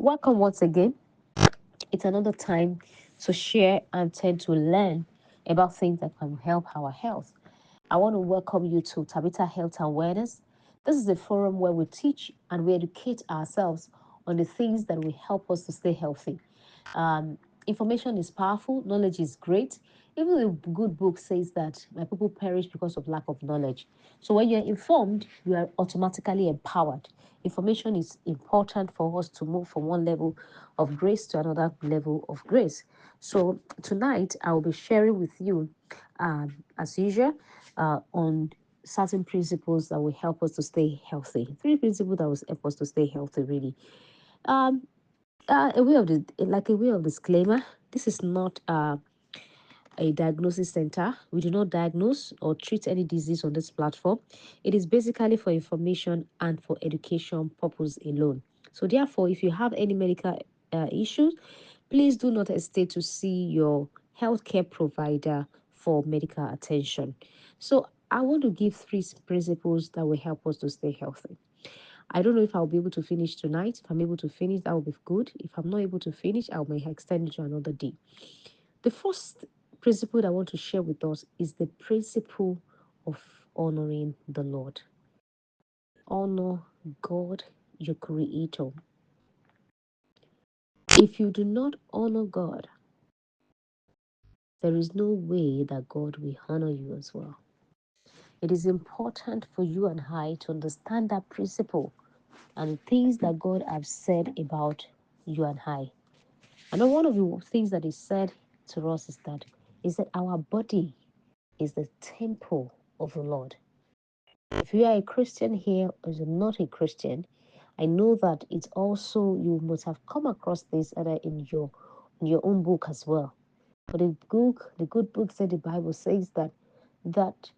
Welcome once again. It's another time to share and tend to learn about things that can help our health. I want to welcome you to Tabitha Health and Awareness. This is a forum where we teach and we educate ourselves on the things that will help us to stay healthy. Um, Information is powerful, knowledge is great. Even the good book says that my people perish because of lack of knowledge. So when you're informed, you are automatically empowered. Information is important for us to move from one level of grace to another level of grace. So tonight I will be sharing with you, as usual, on certain principles that will help us to stay healthy. Three principles that will help us to stay healthy, really. Um, a way of disclaimer. This is not a diagnosis center. We do not diagnose or treat any disease on this platform. It is basically for information and for education purpose alone. So therefore, if you have any medical issues, please do not hesitate to see your healthcare provider for medical attention. So I want to give three principles that will help us to stay healthy. I don't know if I'll be able to finish tonight. If I'm able to finish, that will be good. If I'm not able to finish, I may extend it to another day. The first principle that I want to share with us is the principle of honoring the Lord. Honor God, your creator. If you do not honor God, there is no way that God will honor you as well. It is important for you and I to understand that principle and the things that God has said about you and I. I know one of the things that is said to us is that our body is the temple of the Lord. If you are a Christian here or you're not a Christian, I know that it's also you must have come across this either in your own book as well. But the good book said the Bible says that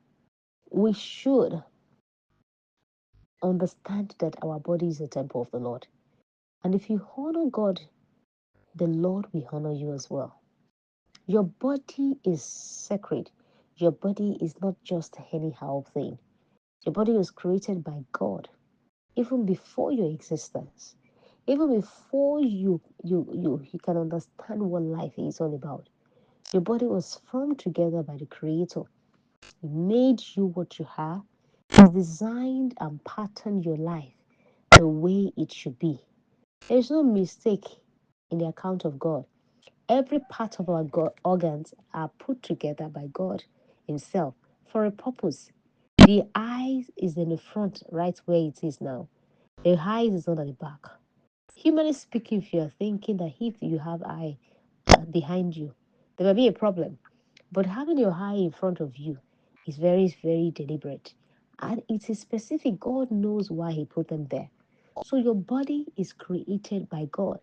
we should understand that our body is a temple of the Lord. And if you honor God, the Lord will honor you as well. Your body is sacred. Your body is not just anyhow thing. Your body was created by God even before your existence. Even before you can understand what life is all about. Your body was formed together by the Creator. He made you what you are. He designed and patterned your life the way it should be. There's no mistake in the account of God. Every part of our organs are put together by God Himself for a purpose. The eyes is in the front, right where it is now. The eyes is not at the back. Humanly speaking, if you are thinking that if you have eye behind you, there may be a problem. But having your eye in front of you is very, very deliberate. And it is specific. God knows why He put them there. So your body is created by God.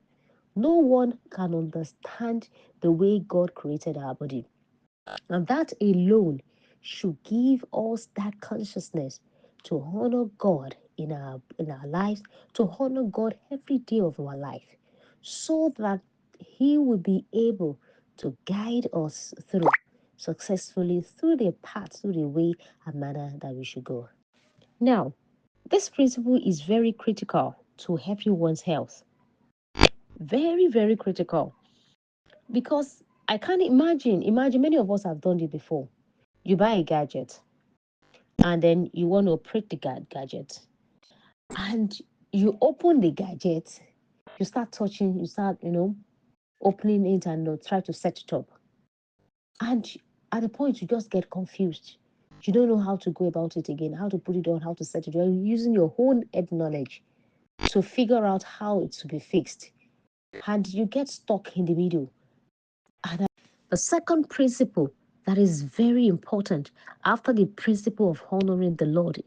No one can understand the way God created our body. And that alone should give us that consciousness to honor God in our lives, to honor God every day of our life, so that He will be able to guide us through successfully through the path, through the way and manner that we should go. Now, this principle is very critical to everyone's health. Very, very critical. Because I can't imagine many of us have done it before. You buy a gadget and then you want to operate the gadget and you open the gadget, you start touching, you start, opening it and try to set it up. And at a point, you just get confused. You don't know how to go about it again, how to put it on, how to set it. You're using your own head knowledge to figure out how it to be fixed. And you get stuck in the middle. And the second principle that is very important after the principle of honoring the Lord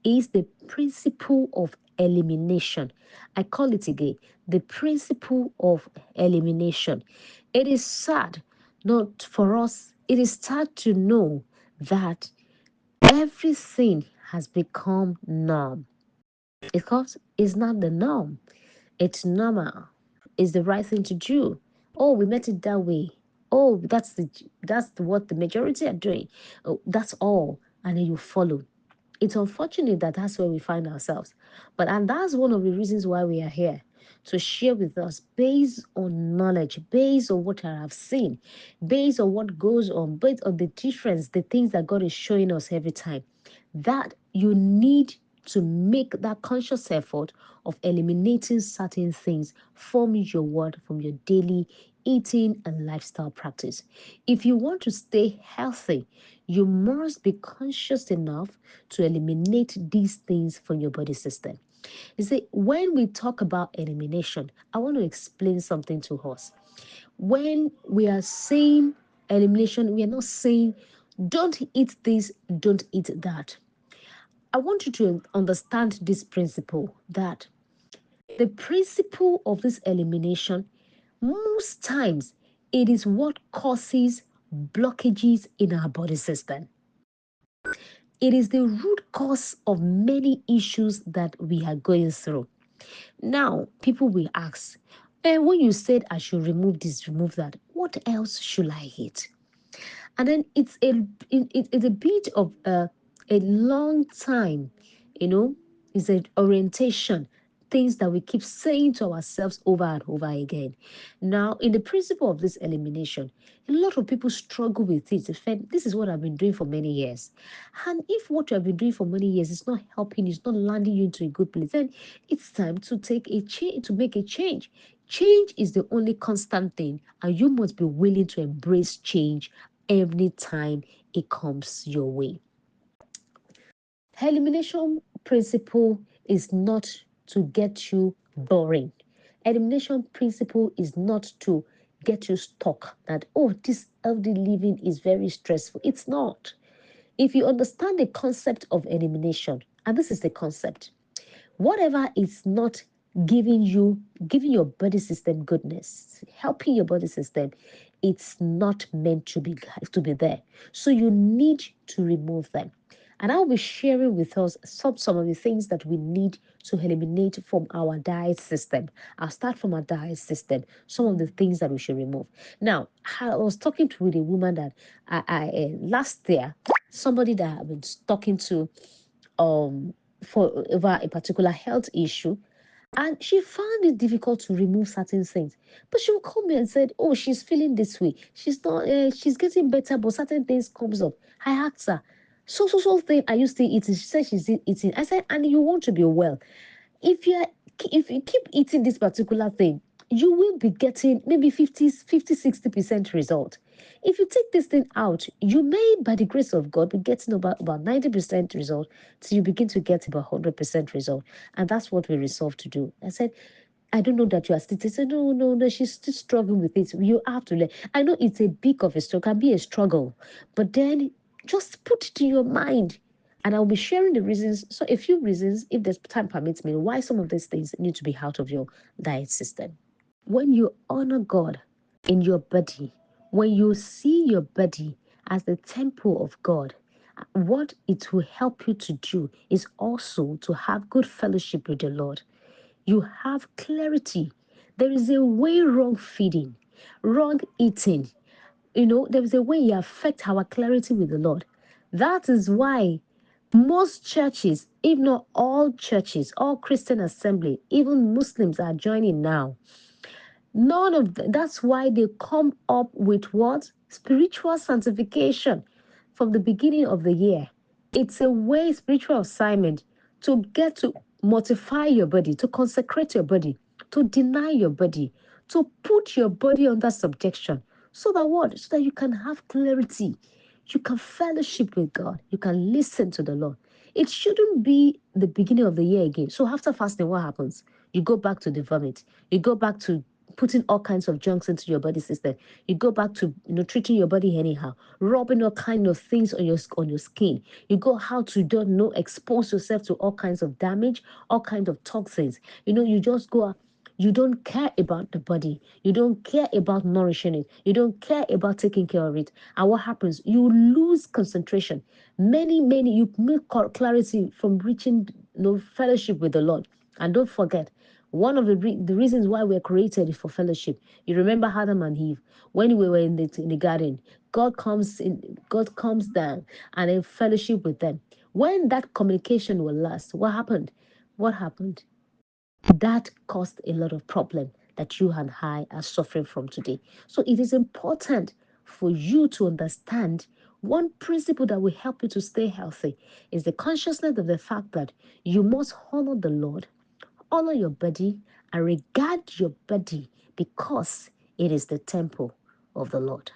is the principle of elimination. I call it again the principle of elimination. It is sad, not for us, it is sad to know that everything has become norm because it's not the norm, it's normal, it's the right thing to do. Oh, we met it that way. Oh, what the majority are doing. Oh, that's all, and then you follow. It's unfortunate that that's where we find ourselves, and that's one of the reasons why we are here. to share with us based on knowledge, based on what I have seen, based on what goes on, based on the difference, the things that God is showing us every time. That you need to make that conscious effort of eliminating certain things from your word, from your daily eating and lifestyle practice. If you want to stay healthy, you must be conscious enough to eliminate these things from your body system. You see, when we talk about elimination, I want to explain something to us. When we are saying elimination, we are not saying don't eat this, don't eat that. I want you to understand this principle, that the principle of this elimination, most times, it is what causes blockages in our body system. It is the root cause of many issues that we are going through. Now, people will ask, when you said I should remove this, remove that, what else should I eat? And then it's a bit of a long time, you know, it's an orientation, things that we keep saying to ourselves over and over again. Now, in the principle of this elimination, a lot of people struggle with it. In fact, this is what I've been doing for many years. And if what you have been doing for many years is not helping, it's not landing you into a good place, then it's time to take a change, to make a change. Change is the only constant thing, and you must be willing to embrace change every time it comes your way. Elimination principle is not to get you boring. Elimination principle is not to get you stuck that, oh, this healthy living is very stressful. It's not. If you understand the concept of elimination, and this is the concept, whatever is not giving your body system goodness, helping your body system, it's not meant to be there. So you need to remove them. And I'll be sharing with us some of the things that we need to eliminate from our diet system. I'll start from our diet system, some of the things that we should remove. Now, I was talking to with a woman that last year, somebody that I've been talking to for over a particular health issue, and she found it difficult to remove certain things. But she would call me and said, oh, she's feeling this way, she's not she's getting better, but certain things comes up. I asked her, so thing, are you still eating? She said she's eating. I said, and you want to be well, if you keep eating this particular thing, you will be getting maybe 60% result. If you take this thing out, you may, by the grace of God, be getting about 90% result till you begin to get about 100% result. And that's what we resolved to do. I said, I don't know that you are still. They said, no, she's still struggling with it. You have to learn. I know it's a big of a struggle, can be a struggle, but then just put it in your mind. And I'll be sharing the reasons. So, a few reasons, if the time permits me, why some of these things need to be out of your diet system. When you honor God in your body, when you see your body as the temple of God, what it will help you to do is also to have good fellowship with the Lord. You have clarity. There is a way wrong feeding, wrong eating. There is a way it affects our clarity with the Lord. That is why most churches, if not all churches, all Christian assembly, even Muslims are joining now. None of that's why they come up with what? Spiritual sanctification from the beginning of the year. It's a way, spiritual assignment, to get to mortify your body, to consecrate your body, to deny your body, to put your body under subjection. So that what? So that you can have clarity. You can fellowship with God. You can listen to the Lord. It shouldn't be the beginning of the year again. So after fasting, what happens? You go back to the vomit. You go back to putting all kinds of junks into your body system. You go back to treating your body anyhow, rubbing all kind of things on your skin. You go how to don't know expose yourself to all kinds of damage, all kinds of toxins. You just go. You don't care about the body. You don't care about nourishing it. You don't care about taking care of it. And what happens? You lose concentration. Many, you make clarity from reaching fellowship with the Lord. And don't forget, one of the reasons why we're created is for fellowship. You remember Adam and Eve when we were in the garden. God comes down and in fellowship with them. When that communication will last, what happened? What happened? That caused a lot of problem that you and I are suffering from today. So it is important for you to understand one principle that will help you to stay healthy is the consciousness of the fact that you must honor the Lord, honor your body, and regard your body because it is the temple of the Lord.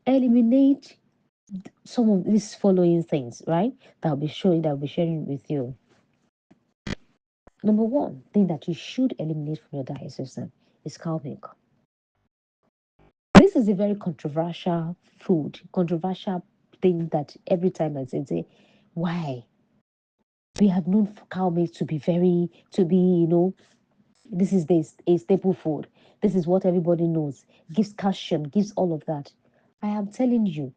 Eliminate some of these following things, right? That I'll be sharing with you. Number one thing that you should eliminate from your diet system is cow milk. This is a very controversial food, controversial thing that every time I say, why? We have known cow milk to be this is a staple food. This is what everybody knows. Gives calcium, gives all of that. I am telling you,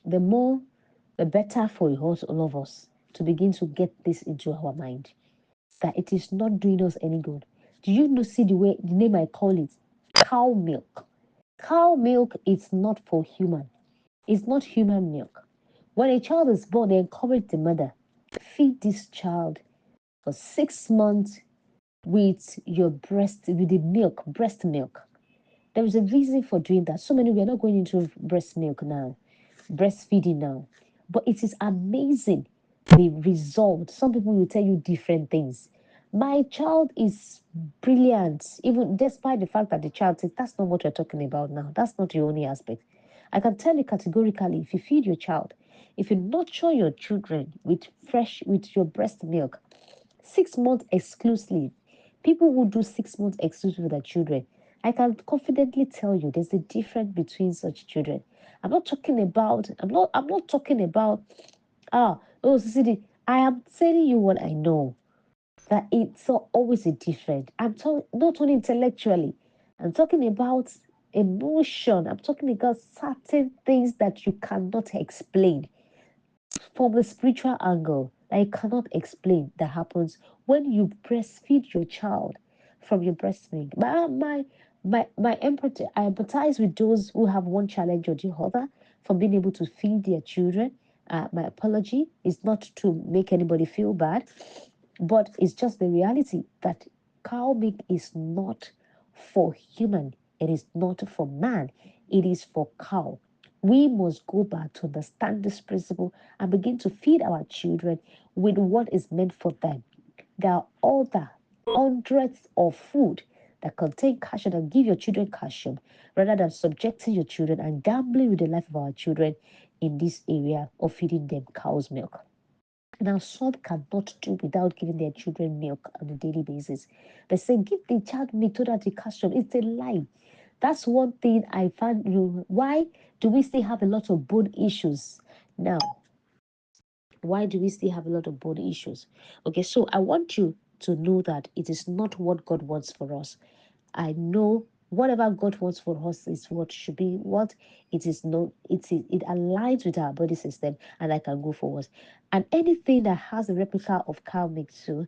the more, the better for us, all of us, to begin to get this into our mind. That it is not doing us any good. Do you know, see the name I call it? Cow milk. Cow milk is not for human. It's not human milk. When a child is born, they encourage the mother, feed this child for 6 months with your breast, with the milk, breast milk. There is a reason for doing that. So many, we are not going into breast milk now, breastfeeding now. But it is amazing the result. Some people will tell you different things. My child is brilliant, even despite the fact that the child says that's not what we're talking about now. That's not the only aspect. I can tell you categorically, if you feed your child, if you nurture your children with your breast milk, 6 months exclusively, people who do 6 months exclusively with their children, I can confidently tell you there's a difference between such children. I'm not talking about oh City. I am telling you what I know. That it's always a difference. I'm talking not only intellectually, I'm talking about emotion. I'm talking about certain things that you cannot explain from the spiritual angle that you cannot explain that happens when you breastfeed your child from your breast milk. My empathy, I empathize with those who have one challenge or the other from being able to feed their children. My apology is not to make anybody feel bad, but it's just the reality that cow milk is not for human. It is not for man. It is for cow. We must go back to understand this principle and begin to feed our children with what is meant for them. There are other hundreds of food that contain calcium that give your children calcium rather than subjecting your children and gambling with the life of our children in this area of feeding them cow's milk. Now, some cannot do without giving their children milk on a daily basis. They say, give the child milk so that the calcium. It's a lie. That's one thing I found. Why do we still have a lot of bone issues now? Why do we still have a lot of bone issues? Okay, so I want you to know that it is not what God wants for us. I know whatever God wants for us is what should be what it is not. It aligns with our body system, and I can go forward. And anything that has a replica of cow milk too,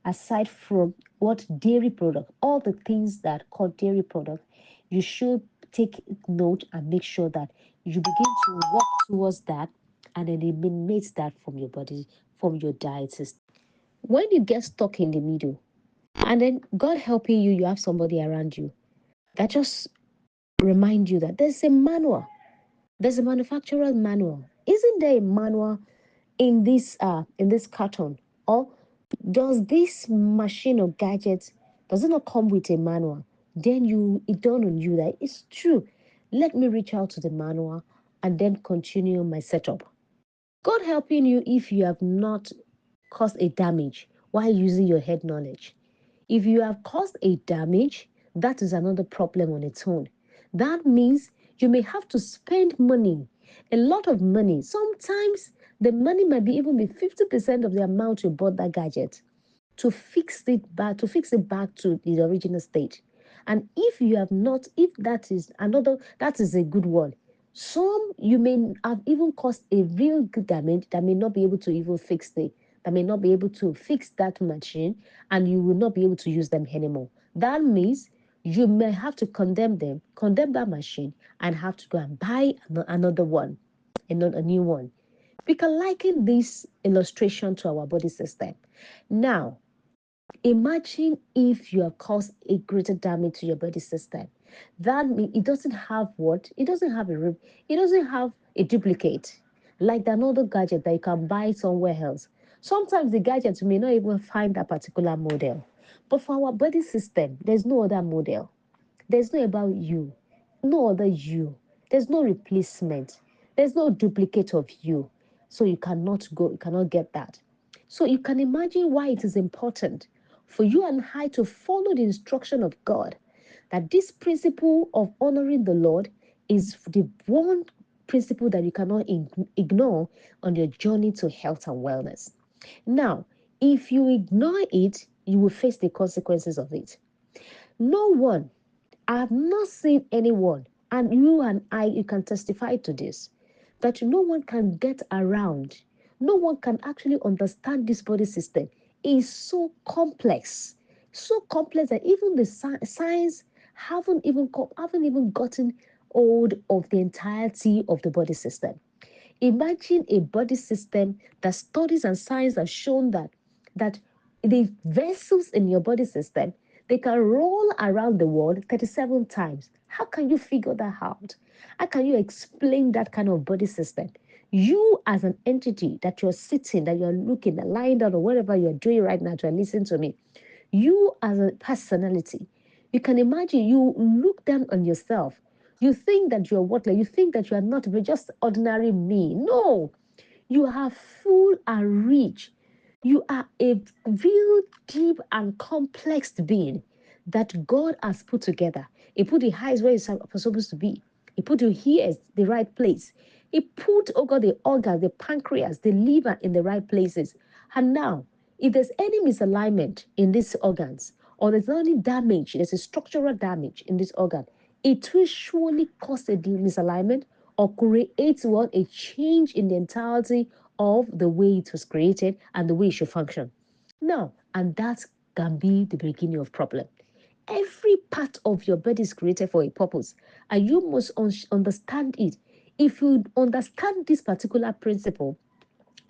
aside from what dairy product, all the things that call dairy product, you should take note and make sure that you begin to work towards that and eliminate that from your body, from your diet system. When you get stuck in the middle, and then God helping you, you have somebody around you that just remind you that there's a manual, there's a manufacturer's manual. Isn't there a manual in this carton? Or does this machine or gadget does it not come with a manual? Then it dawn on you that it's true. Let me reach out to the manual and then continue my setup. God helping you if you have not caused a damage while using your head knowledge. If you have caused a damage, that is another problem on its own. That means you may have to spend money, a lot of money. Sometimes the money might be even be 50% of the amount you bought that gadget to fix it back to the original state. And if you have not, if that is a good one. Some you may have even caused a real good damage that may not be able to even that may not be able to fix that machine, and you will not be able to use them anymore. That means you may have to condemn that machine, and have to go and buy another one, a new one. We can liken this illustration to our body system. Now, Imagine if you have caused a greater damage to your body system. That means it doesn't have what? It doesn't have it doesn't have a duplicate. Like another gadget that you can buy somewhere else. Sometimes the gadget you may not even find that particular model. But for our body system, there's no other model. There's no about you, no other you. There's no replacement. There's no duplicate of you. So you cannot get that. So you can imagine why it is important for you and I to follow the instruction of God. That this principle of honoring the Lord is the one principle that you cannot ignore on your journey to health and wellness. Now, if you ignore it, you will face the consequences of it. No one, I have not seen anyone, and you and I, you can testify to this, that no one can get around, no one can actually understand this body system. It is so complex that even the science haven't even gotten hold of the entirety of the body system. Imagine a body system that studies and science have shown that the vessels in your body system, they can roll around the world 37 times. How can you figure that out? How can you explain that kind of body system? You as an entity that you're sitting, that you're looking, that lying down or whatever you're doing right now to listen to me, you as a personality, you can imagine you look down on yourself. You think that you're what? Like you think that you are not just ordinary me. No, you are full and rich. You are a real deep and complex being that God has put together. He put the eyes where it's supposed to be. He put your ears the right place. He put, oh God, the organs, the pancreas, the liver in the right places. And now, if there's any misalignment in these organs, or there's any damage, there's a structural damage in this organ, it will surely cause a misalignment or create what a change in the entirety of the way it was created and the way it should function. Now, and that can be the beginning of problem. Every part of your body is created for a purpose, and you must understand it. If you understand this particular principle,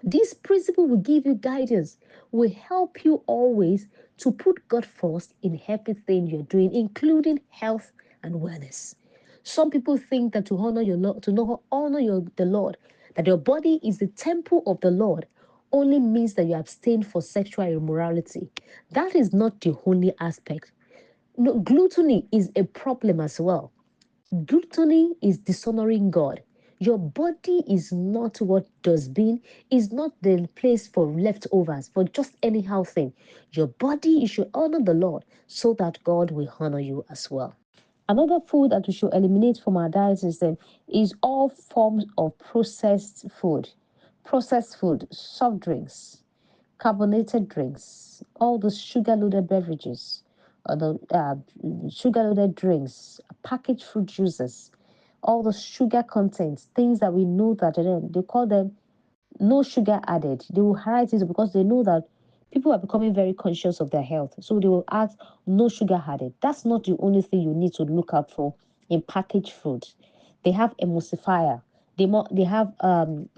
this principle will give you guidance, will help you always to put God first in everything you're doing, including health and wellness. Some people think that to honor your Lord, to know honor the Lord, that your body is the temple of the Lord, only means that you abstain for sexual immorality. That is not the only aspect. No, gluttony is a problem as well. Gluttony is dishonoring God. Your body is not what dustbin, is not the place for leftovers, for just anyhow thing. Your body, you should honor the Lord so that God will honor you as well. Another food that we should eliminate from our diet system is all forms of processed food, soft drinks, carbonated drinks, all the sugar loaded beverages, or the sugar loaded drinks, packaged fruit juices, all the sugar contents, things that we know that they call them no sugar added. They will highlight it because they know that people are becoming very conscious of their health. So they will add no sugar added. That's not the only thing you need to look out for in packaged food. They have emulsifier. They have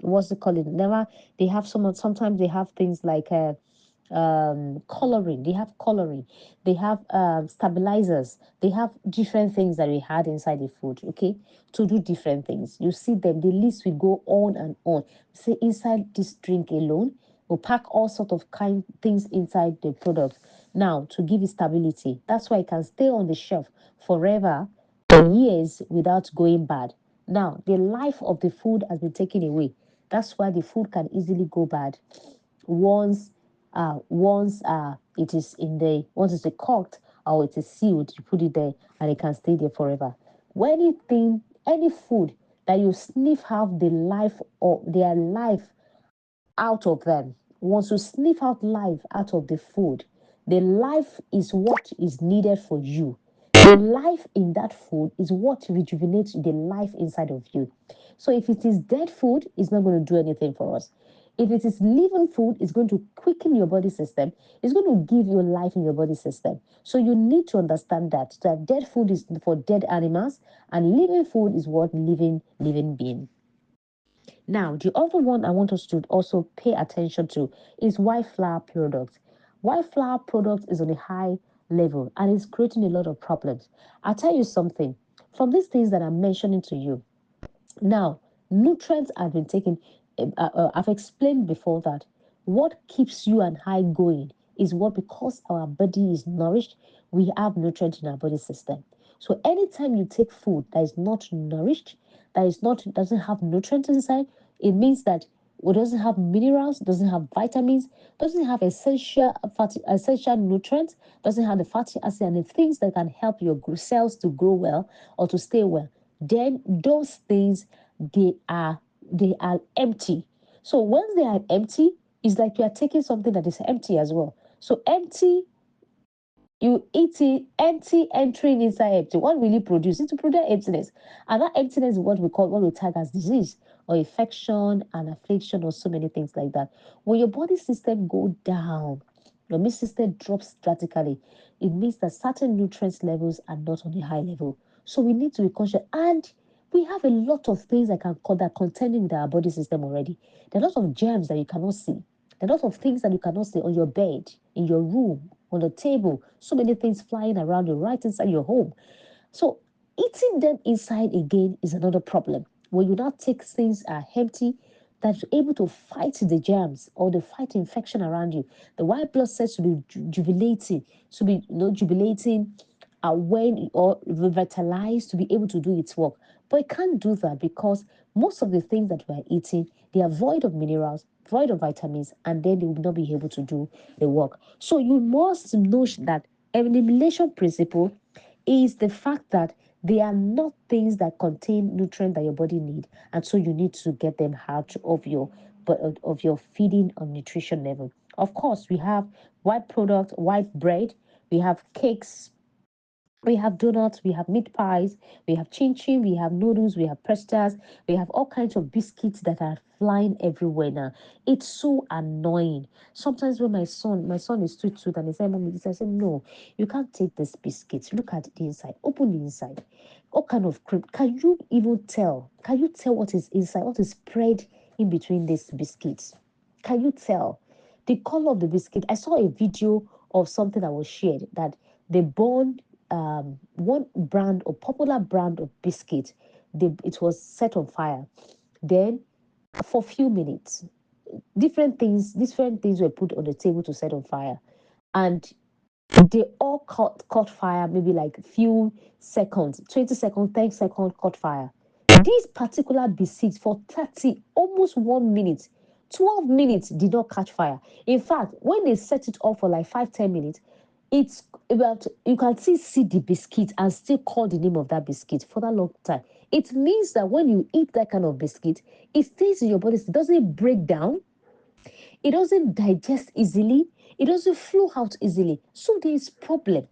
what's it called? Never they have sometimes they have things like coloring. They have coloring. They have stabilizers. They have different things that we had inside the food. Okay, to do different things. You see them. The list will go on and on. Say inside this drink alone, we'll pack all sort of kind things inside the product. Now to give it stability. That's why it can stay on the shelf forever for years without going bad. Now the life of the food has been taken away. That's why the food can easily go bad once it is in the once it's cooked or it is sealed, you put it there and it can stay there forever. When any food that you sniff out the life or their life out of them, once you sniff out life out of the food, the life is what is needed for you. The life in that food is what rejuvenates the life inside of you. So if it is dead food, it's not going to do anything for us. If it is living food, it's going to quicken your body system. It's going to give you life in your body system. So you need to understand that dead food is for dead animals, and living food is what living being. Now, the other one I want us to also pay attention to is white flour products. White flour product is on a high level and it's creating a lot of problems. I'll tell you something. From these things that I'm mentioning to you, now, nutrients have been taken. I've explained before that what keeps you and I going is what, because our body is nourished, we have nutrients in our body system. So anytime you take food that is not nourished, that is not doesn't have nutrients inside, it means that it doesn't have minerals, doesn't have vitamins, doesn't have essential nutrients, doesn't have the fatty acid and the things that can help your cells to grow well or to stay well, then those things, they are empty. So once they are empty, it's like you are taking something that is empty as well. So empty, you eat it empty, entering inside empty. What will you produce? It will produce emptiness. And that emptiness is what we tag as disease or infection and affliction or so many things like that. When your body system go down, your immune system drops drastically, it means that certain nutrients levels are not on a high level. So we need to be conscious. And we have a lot of things that contending with our body system already. There are a lot of germs that you cannot see. There are a lot of things that you cannot see on your bed, in your room, on the table. So many things flying around you right inside your home. So eating them inside again is another problem. When you now take things are empty, that's able to fight the germs or the fight infection around you. The white blood cells should be jubilating, jubilating when or revitalized to be able to do its work. But it can't do that because most of the things that we are eating, they are void of minerals, void of vitamins, and then they will not be able to do the work. So you must know that elimination principle is the fact that they are not things that contain nutrients that your body need, and so you need to get them out of your feeding or nutrition level. Of course, we have white product, white bread, we have cakes, we have donuts, we have meat pies, we have chin chin, we have noodles, we have pastas, we have all kinds of biscuits that are flying everywhere now. It's so annoying. Sometimes when my son is sweet tooth and he said, "Mommy, this," I said, "No, you can't take this biscuit. Look at the inside. Open the inside. What kind of cream? Can you even tell? Can you tell what is inside? What is spread in between these biscuits? Can you tell?" The color of the biscuit. I saw a video of something that was shared that they burned one brand or popular brand of biscuit. It was set on fire. Then for a few minutes, different things were put on the table to set on fire, and they all caught fire. Maybe like few seconds, 20 seconds, 10 seconds, caught fire. This particular biscuit for 30, almost 1 minute, 12 minutes did not catch fire. In fact, when they set it off for like 5-10 minutes, it's about, you can still see the biscuit and still call the name of that biscuit for that long time. It means that when you eat that kind of biscuit, it stays in your body. It doesn't break down, it doesn't digest easily, it doesn't flow out easily. So there is problem.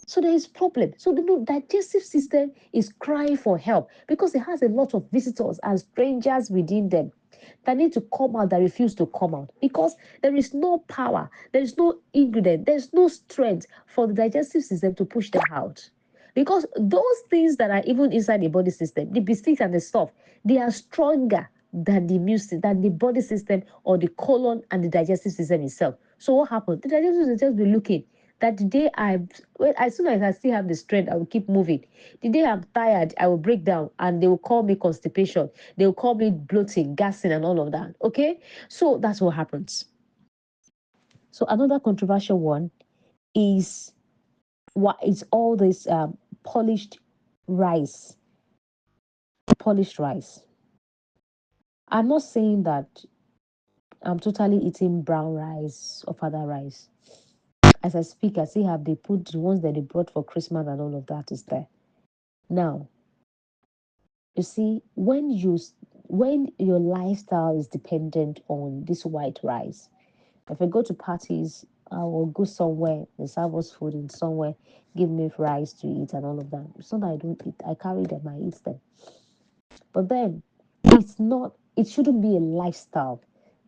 So the digestive system is crying for help because it has a lot of visitors and strangers within them that need to come out, that refuse to come out because there is no power, there is no ingredient, there is no strength for the digestive system to push them out. Because those things that are even inside the body system, the biscuits and the stuff, they are stronger than the immune system, than the body system or the colon and the digestive system itself. So what happened? The digestive system just be looking that the day as soon as I still have the strength, I will keep moving. The day I'm tired, I will break down and they will call me constipation. They will call me bloating, gassing, and all of that. Okay? So that's what happens. So another controversial one is what is all this polished rice. Polished rice. I'm not saying that I'm totally eating brown rice or other rice. As I speak, I see how they put the ones that they brought for Christmas and all of that is there. Now, you see, when your lifestyle is dependent on this white rice, if I go to parties, I will go somewhere, they serve us food in somewhere, give me rice to eat and all of that. It's not that I don't eat, I carry them, I eat them. But then it shouldn't be a lifestyle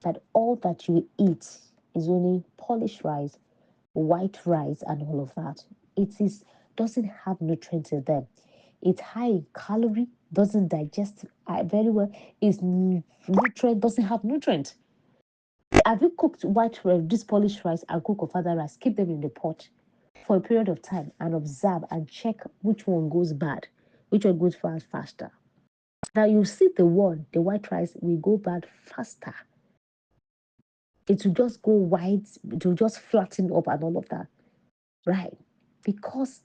that all that you eat is only polished rice, white rice, and all of that. It doesn't have nutrients in them. It's high in calorie, doesn't digest very well, is nutrient, doesn't have nutrient. Have you cooked white rice, this polished rice, and cook of other rice? Keep them in the pot for a period of time and observe and check which one goes bad, which one goes fast faster. Now you see the white rice will go bad faster. It will just go white, it will just flatten up and all of that. Right. Because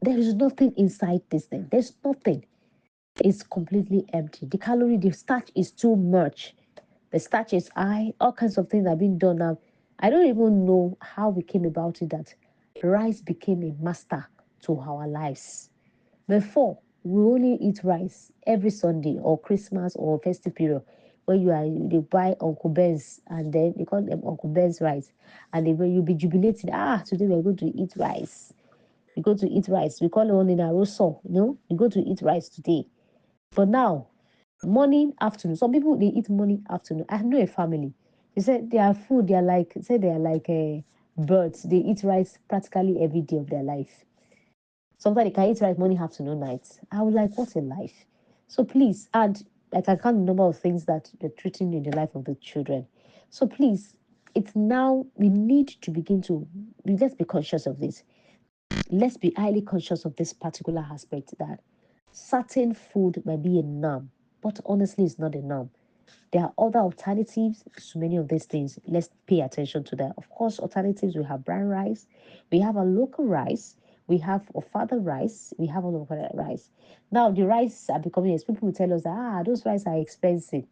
there is nothing inside this thing. There's nothing. It's completely empty. The calorie, the starch is too much. The starch is high. All kinds of things are being done now. I don't even know how we came about it that rice became a master to our lives. Before, we only eat rice every Sunday or Christmas or festive period when they buy Uncle Ben's and then they call them Uncle Ben's rice. And they will you be jubilating, today we're going to eat rice. We go to eat rice. We call it on in a rosso, you go to eat rice today. But now, morning, afternoon. Some people they eat morning, afternoon. I know a family. They said their food, they are like birds. They eat rice practically every day of their life. Sometimes they can eat rice morning, afternoon, night. I was like, what a life. So please, and like I count the number of things that they're treating in the life of the children. So please, it's now we need to begin to let's be conscious of this. Let's be highly conscious of this particular aspect that certain food might be a norm, but honestly, it's not a norm. There are other alternatives to many of these things. Let's pay attention to that. Of course, alternatives we have brown rice, we have a local rice, we have a father rice, we have a local rice. Now the rice are becoming people will tell us that those rice are expensive.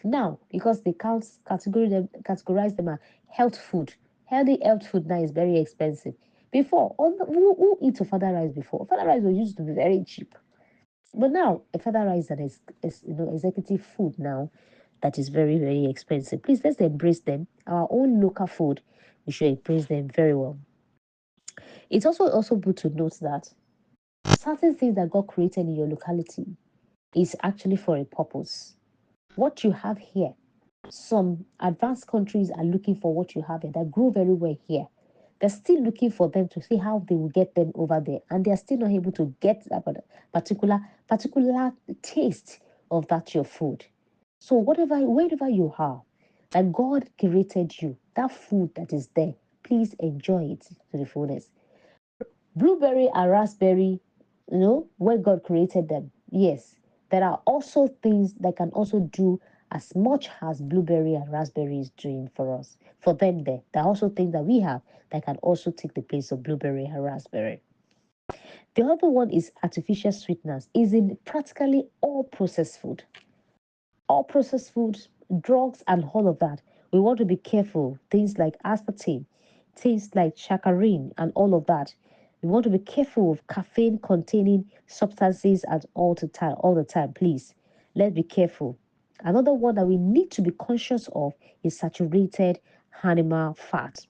Now, because they categorize them as health food. Healthy health food now is very expensive. Before, who eats a father rice before? Father rice was used to be very cheap. But now, a father rice is executive food now that is very, very expensive. Please let's embrace them. Our own local food, we should embrace them very well. It's also good to note that certain things that God created in your locality is actually for a purpose. What you have here, some advanced countries are looking for what you have here that grow very well here. They're still looking for them to see how they will get them over there, and they're still not able to get that particular taste of that your food. So wherever you are, that God created you, that food that is there, please enjoy it to the fullness. Blueberry and raspberry, where God created them, yes, there are also things that can also do as much as blueberry and raspberry is doing for us. For them, there are also things that we have that can also take the place of blueberry and raspberry. The other one is artificial sweeteners, is in practically all processed food. All processed foods, drugs, and all of that. We want to be careful. Things like aspartame, things like saccharin, and all of that. We want to be careful of caffeine containing substances at all the time, please. Let's be careful. Another one that we need to be conscious of is saturated animal fat.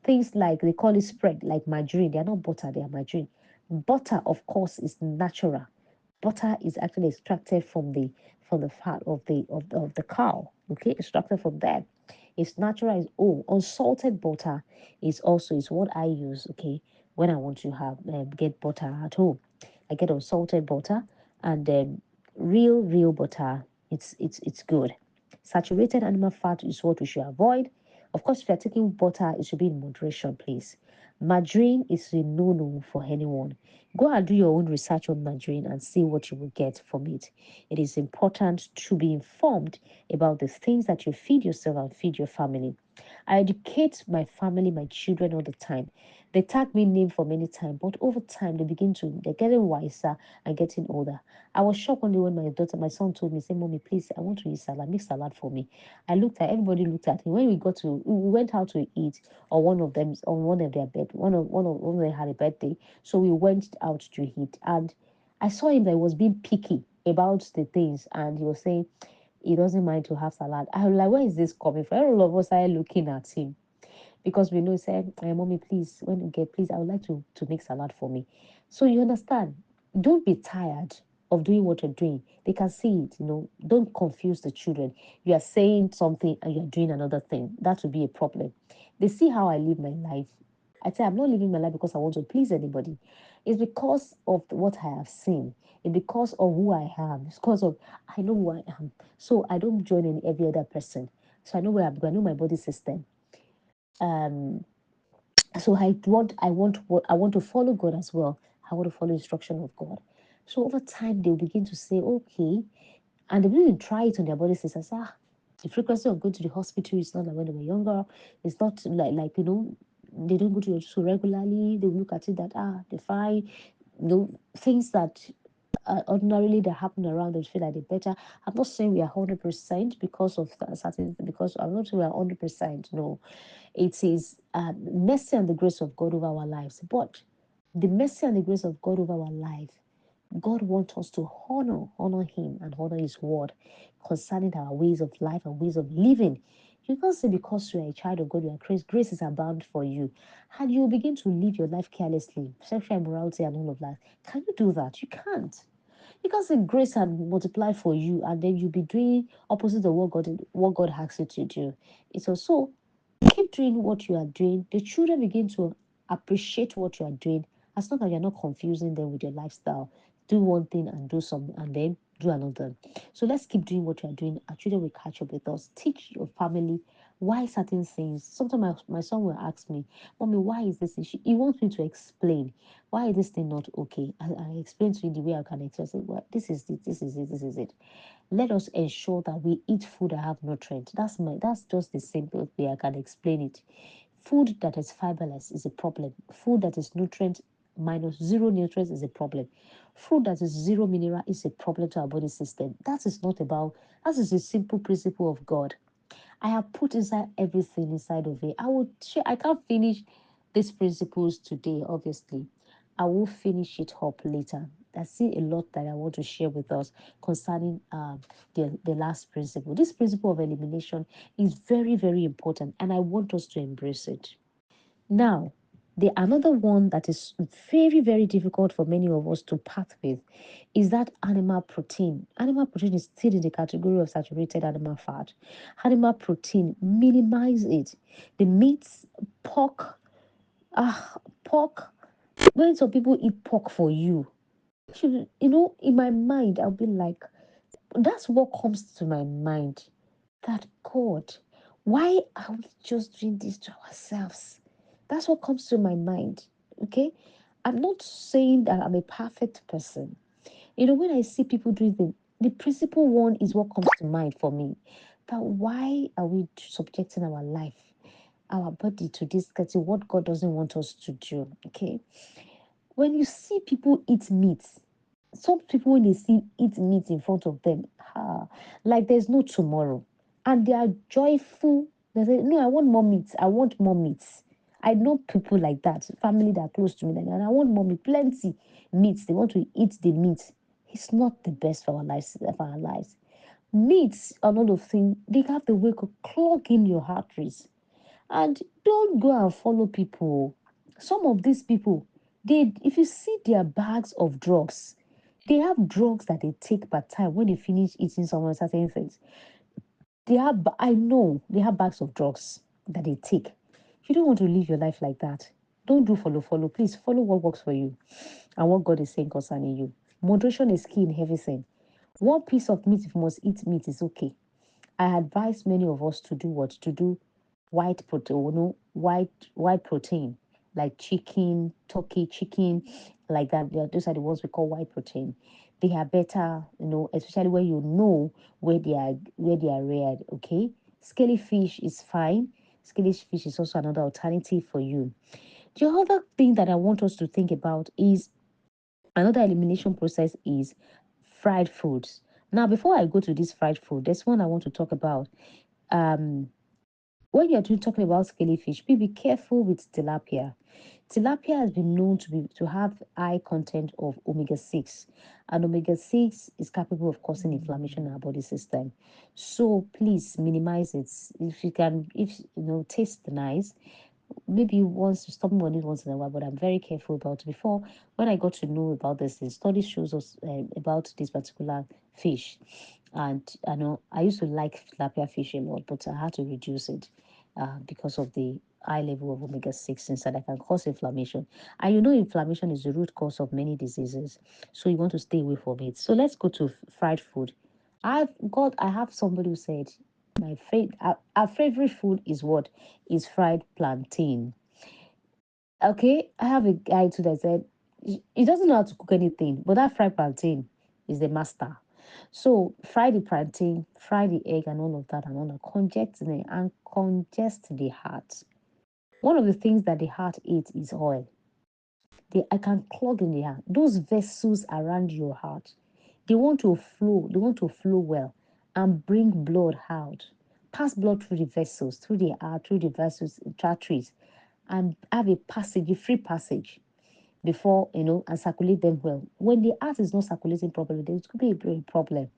Things like they call it spread, like margarine. They are not butter, they are margarine. Butter, of course, is natural. Butter is actually extracted from the fat of the cow. Okay, extracted from that. It's natural. Is unsalted butter is what I use. Okay, when I want to have get butter at home, I get unsalted butter and real butter. It's good. Saturated animal fat is what we should avoid. Of course, if you're taking butter, it should be in moderation, please. Margarine is a no-no for anyone. Go and do your own research on margarine and see what you will get from it. It is important to be informed about the things that you feed yourself and feed your family. I educate my family, my children all the time. They tag me name for many times, but over time they're getting wiser and getting older. I was shocked one day when my son told me, say, Mommy, please, I want to eat salad, make salad for me. Everybody looked at him. When we went out to eat on one of their bed, one of them had a birthday. So we went out to eat and I saw him that he was being picky about the things and he was saying he doesn't mind to have salad. I was like, where is this coming from? All of us started looking at him because we know he said, Mommy, please, when you get, please, I would like to make salad for me. So you understand, don't be tired of doing what you're doing. They can see it, don't confuse the children. You are saying something and you're doing another thing. That would be a problem. They see how I live my life. I say I'm not living my life because I want to please anybody. It's because of what I have seen. It's because of who I am. It's because of I know who I am. So I don't join every other person. So I know where I'm going. I know my body system. Um, so I want to follow God as well. I want to follow instruction of God. So over time they'll begin to say, okay, and they begin to try it on their body system. Say, the frequency of going to the hospital is not like when they were younger. It's not like they don't go to your school regularly. They will look at it that they're fine. Things that ordinarily that happen around them feel like they're better. I'm not saying we are 100% because of that certain, because I'm not saying we are 100%. No, it is mercy and the grace of God over our lives. But the mercy and the grace of God over our life, God wants us to honor Him and honor His word concerning our ways of life and ways of living. You can't say because you are a child of God, you are grace is abound for you. And you begin to live your life carelessly, sexual immorality and all of that. Can you do that? You can't. You can't say grace and multiply for you, and then you'll be doing opposite of what God asks you to do. It's also keep doing what you are doing. The children begin to appreciate what you are doing as long as you're not confusing them with your lifestyle. Do one thing and do something and then do another. So let's keep doing what you are doing. Our children will catch up with us. Teach your family why certain things. Sometimes my son will ask me, Mommy, why is this? He wants me to explain why is this thing not okay. I explain to you the way I can explain. I say, well, this is it, this is it, this is it. Let us ensure that we eat food that have nutrients. That's just the simple way I can explain it. Food that is fiberless is a problem. Food that is nutrient minus zero nutrients is a problem. Food that is zero mineral is a problem to our body system. That is a simple principle of God. I have put inside everything inside of it. I can't finish these principles today, obviously. I will finish it up later. I see a lot that I want to share with us concerning the last principle. This principle of elimination is very, very important, and I want us to embrace it. Now, the another one that is very, very difficult for many of us to part with is that animal protein. Animal protein is still in the category of saturated animal fat. Animal protein, minimize it. The meats, pork, pork. When some people eat pork for you, in my mind, I'll be like, that's what comes to my mind. That God, why are we just doing this to ourselves? That's what comes to my mind. Okay. I'm not saying that I'm a perfect person. When I see people doing the principal one is what comes to mind for me. That why are we subjecting our life, our body to this kind of what God doesn't want us to do? Okay. When you see people eat meat, some people when they see eat meat in front of them, like there's no tomorrow, and they are joyful. They say, "No, I want more meat. I want more meat." I know people like that, family that are close to me, like that. And I want more meat, plenty meat. They want to eat the meat. It's not the best for our lives. For our lives, meats are not of thing. They have the way to clog in your arteries. And don't go and follow people. Some of these people, if you see their bags of drugs, they have drugs that they take per time when they finish eating some certain things. I know they have bags of drugs that they take. You don't want to live your life like that. Don't do follow. Please follow what works for you and what God is saying concerning you. Moderation is key in everything. One piece of meat, if you must eat meat, is okay. I advise many of us to do what? To do white protein, white protein, like chicken, turkey, chicken, like that. Those are the ones we call white protein. They are better, especially when you know where they are reared. Okay, scaly fish is fine. Scaly fish is also another alternative for you. The other thing that I want us to think about is another elimination process is fried foods. Now, before I go to this fried food, there's one I want to talk about. Um, when you're talking about scaly fish, be careful with tilapia. Tilapia has been known to have high content of omega-6, and omega-6 is capable of causing inflammation in our body system. So please minimize it. If you can, if taste nice, maybe once stop on it once in a while, but I'm very careful about it. Before, when I got to know about this, the study shows us about this particular fish, and I know I used to like tilapia fish a lot, but I had to reduce it because of the high level of omega-6 inside that can cause inflammation. And inflammation is the root cause of many diseases, so you want to stay away from it. So let's go to fried food. I have somebody who said Our favorite food is what? Is fried plantain. Okay, I have a guy too that said he doesn't know how to cook anything, but that fried plantain is the master. So fry the plantain, fry the egg, and all of that, and all that, congest the heart. One of the things that the heart eats is oil. I can clog in the heart. Those vessels around your heart, they want to flow. They want to flow well and bring blood out. Pass blood through the vessels, through the heart, through the vessels, arteries, and have a passage, a free passage before, and circulate them well. When the heart is not circulating properly, there could be a problem.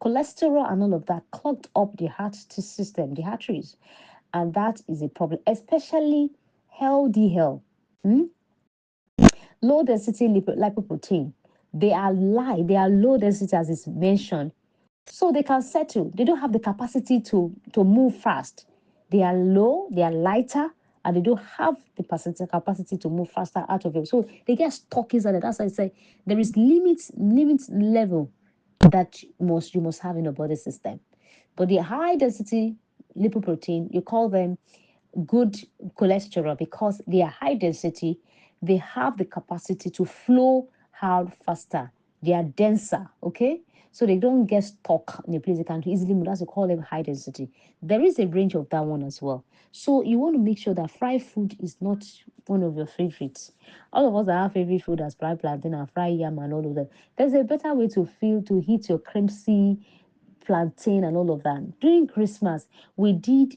Cholesterol and all of that clogged up the heart system, the arteries, and that is a problem, especially LDL. Low density lipoprotein. They are low density as is mentioned. So they can settle. They don't have the capacity to move fast. They are low, they are lighter, and they don't have the capacity to move faster out of it. So they get stuck inside it. That's why I say there is limit level that you must have in your body system. But the high density lipoprotein, you call them good cholesterol because they are high density, they have the capacity to flow out faster, they are denser, okay? So they don't get stuck in a place, they can easily move. That's why we call them high density. There is a range of that one as well. So you want to make sure that fried food is not one of your favorites. All of us that have favorite food as fried plantain and fried yam and all of that. There's a better way to hit your crimsy plantain and all of that. During Christmas, we did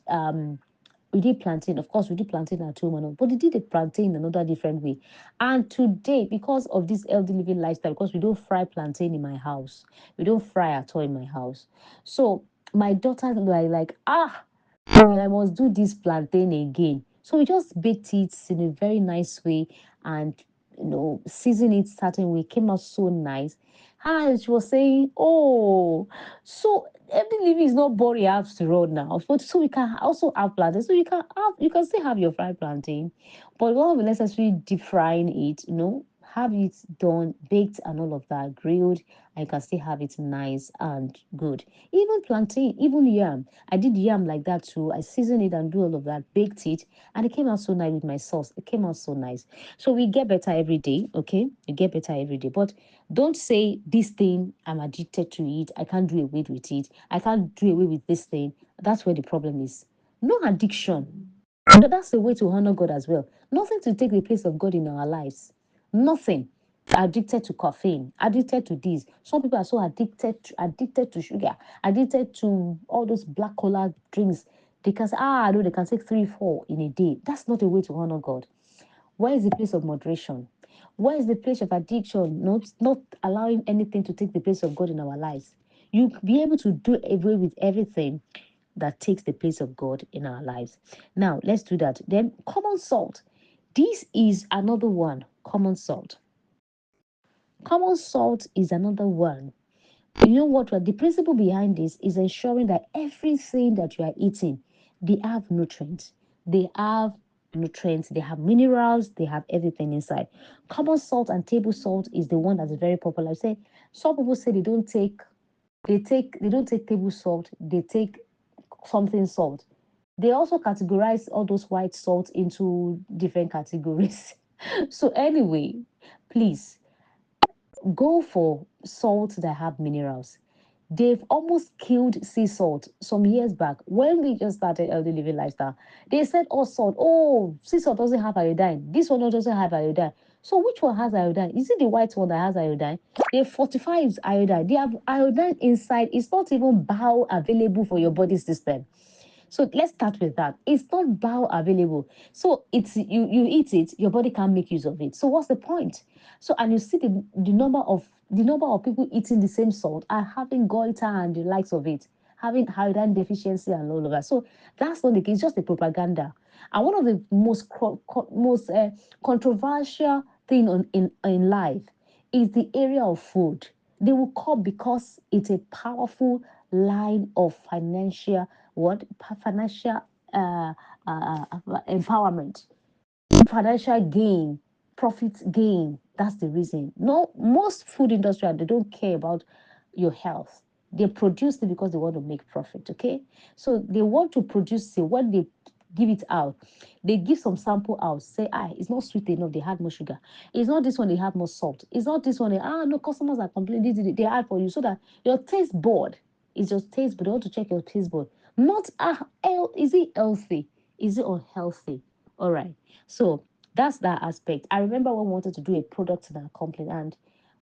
plantain. Of course, we did plantain at home, but we did the plantain in another different way. And today, because of this healthy living lifestyle, because we don't fry plantain in my house, we don't fry at all in my house. So my daughter like, I must do this plantain again. So we just baked it in a very nice way and season it certain way. It came out so nice. And she was saying, "Oh, so every living is not boring after all now. But so we can also have plantain. So you can still have your fried plantain, but not necessarily deep frying it. Have it done, baked and all of that, grilled. I can still have it nice and good. Even plantain, even yam. I did yam like that too. I seasoned it and do all of that, baked it, and it came out so nice with my sauce. It came out so nice. So we get better every day, okay? You get better every day. But don't say this thing, I'm addicted to it. I can't do away with it. I can't do away with this thing. That's where the problem is. No addiction. That's the way to honor God as well. Nothing to take the place of God in our lives. Nothing. Addicted to caffeine, addicted to this. Some people are so addicted to sugar, addicted to all those black collar drinks. They can say, no, they can take 3, 4 in a day. That's not a way to honor God. Where is the place of moderation? Where is the place of addiction? Not allowing anything to take the place of God in our lives. You be able to do away with everything that takes the place of God in our lives. Now, let's do that. Then, common salt. This is another one. Common salt. Common salt is another one. You know what? The principle behind this is ensuring that everything that you are eating, they have nutrients. They have nutrients, they have minerals, they have everything inside. Common salt and table salt is the one that's very popular. I say some people say they don't take table salt, they take something salt. They also categorize all those white salt into different categories. So anyway, please go for salt that have minerals. They've almost killed sea salt some years back when we just started healthy living lifestyle. They said, "Oh, salt, oh, sea salt doesn't have iodine. This one doesn't have iodine." So which one has iodine? Is it the white one that has iodine? They fortify its iodine. They have iodine inside. It's not even bioavailable for your body system. So let's start with that. It's not bioavailable. So you eat it, your body can't make use of it. So what's the point? So and you see the number of people eating the same salt are having goiter and the likes of it, having iodine deficiency and all of that. So that's not the case, it's just a propaganda. And one of the most controversial thing in life is the area of food. They will call because it's a powerful line of financial uh, empowerment, financial gain, profit gain. That's the reason. No, most food industry they don't care about your health. They produce it because they want to make profit, okay? So they want to produce it. When they give it out, they give some sample out, say, it's not sweet enough, they had more sugar. It's not this one, they have more salt. It's not this one, no, customers are complaining, they add for you, so that your taste board is your taste board. They want to check your taste board. Not, is it healthy? Is it unhealthy? All right. So that's that aspect. I remember when we wanted to do a product in our company, and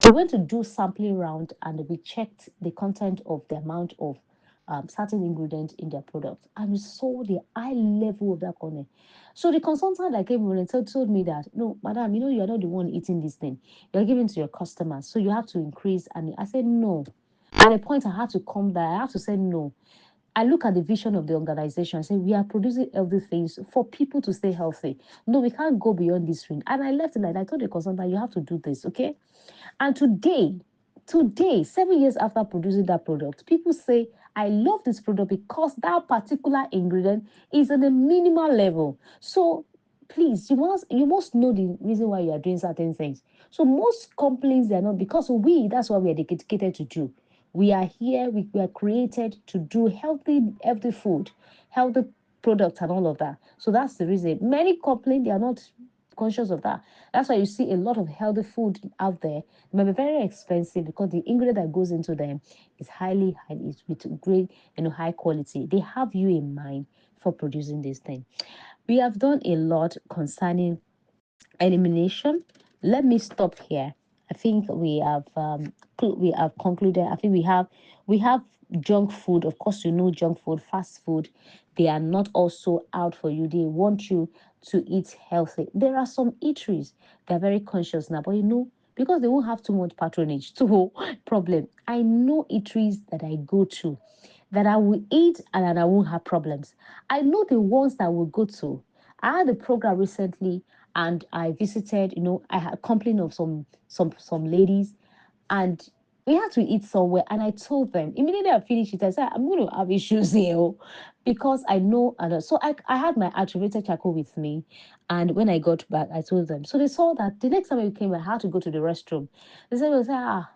we went to do sampling round, and we checked the content of the amount of certain ingredients in their product, and we saw the high level of that content. So the consultant that came in and told me that, no, madam, you're not the one eating this thing. You're giving to your customers. So you have to increase. And I said, no. At a point, I had to come back. I have to say no. I look at the vision of the organization and say, we are producing healthy things for people to stay healthy. No, we can't go beyond this ring. And I left it like that. I told the consultant, you have to do this, okay? And today, 7 years after producing that product, people say, I love this product because that particular ingredient is at a minimal level. So please, you must know the reason why you are doing certain things. So most complaints, they are not, because that's what we are dedicated to do. We are here, we were created to do healthy food, healthy products, and all of that. So that's the reason. Many complain, they are not conscious of that. That's why you see a lot of healthy food out there. They may be very expensive because the ingredient that goes into them is highly, it's with great, high quality. They have you in mind for producing this thing. We have done a lot concerning elimination. Let me stop here. I think we have concluded. I think we have junk food. Of course, junk food, fast food. They are not also out for you. They want you to eat healthy. There are some eateries that are very conscious now, but because they won't have too much patronage. So problem. I know eateries that I go to that I will eat and that I won't have problems. I know the ones that I will go to. I had a program recently and I visited, I had complaint of some ladies, and we had to eat somewhere, and I told them immediately I finished it, I said, I'm going to have issues here, because I know. And so I had my activated charcoal with me, and when I got back, I told them. So they saw that the next time I came, I had to go to the restroom. They said,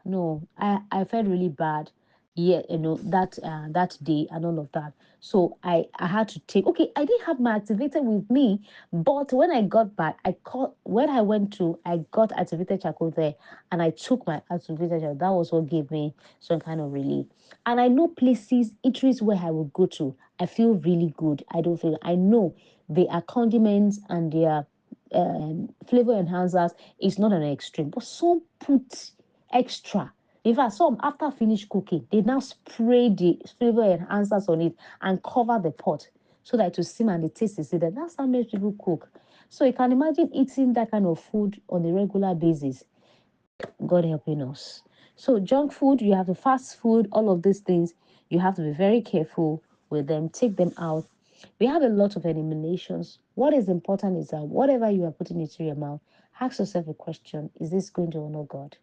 no, I felt really bad. Yeah, that day and all of that. So I had to take. Okay, I didn't have my activator with me, but when I got back, when I went to, I got activated charcoal there, and I took my activated charcoal. That was what gave me some kind of relief. And I know places, eateries where I will go to, I feel really good. I know they are condiments and their flavor enhancers is not an extreme, but some put extra. In fact, some, after finish cooking, they now spray the flavor enhancers on it and cover the pot so that it will simmer and the taste is there. That's how most people cook. So you can imagine eating that kind of food on a regular basis. God helping us. So junk food, you have the fast food, all of these things, you have to be very careful with them. Take them out. We have a lot of eliminations. What is important is that whatever you are putting into your mouth, ask yourself a question: is this going to honor God?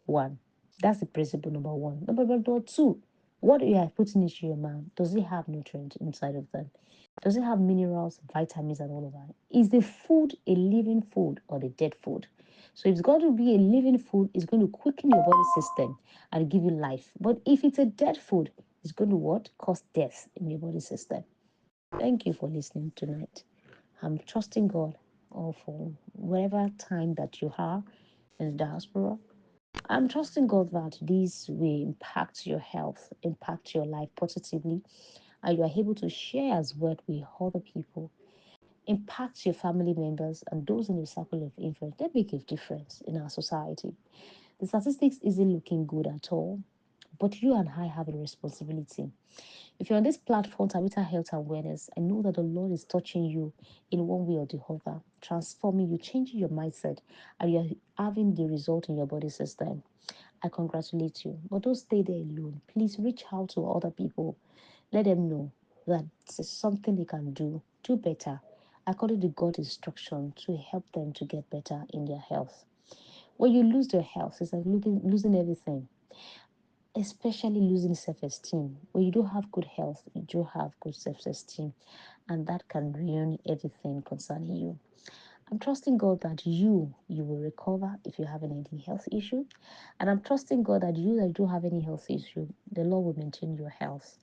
One. That's the principle number one. Number two, what you are putting into your mouth, does it have nutrients inside of them? Does it have minerals, vitamins, and all of that? Is the food a living food or a dead food? So if it's going to be a living food, it's going to quicken your body system and give you life. But if it's a dead food, it's going to what? Cause death in your body system. Thank you for listening tonight. I'm trusting God or for whatever time that you are in the diaspora. I'm trusting God that this will impact your health, impact your life positively, and you are able to share as well with other people, impact your family members and those in your circle of influence. That make a difference in our society. The statistics isn't looking good at all, but you and I have a responsibility. If you're on this platform, Tabitha Health Awareness, I know that the Lord is touching you in one way or the other, transforming you, changing your mindset, and you're having the result in your body system. I congratulate you. But don't stay there alone. Please reach out to other people. Let them know that it's something they can do better, according to God's instruction, to help them to get better in their health. When you lose your health, it's like losing everything, especially losing self-esteem. When you don't have good health, you don't have good self-esteem, and that can ruin everything concerning you. I'm trusting God that you will recover if you have any health issue. And I'm trusting God that you that don't have any health issue, the Lord will maintain your health.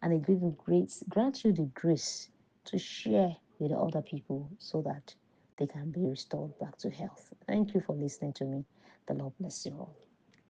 And it give you grace, grant you the grace to share with other people so that they can be restored back to health. Thank you for listening to me. The Lord bless you all.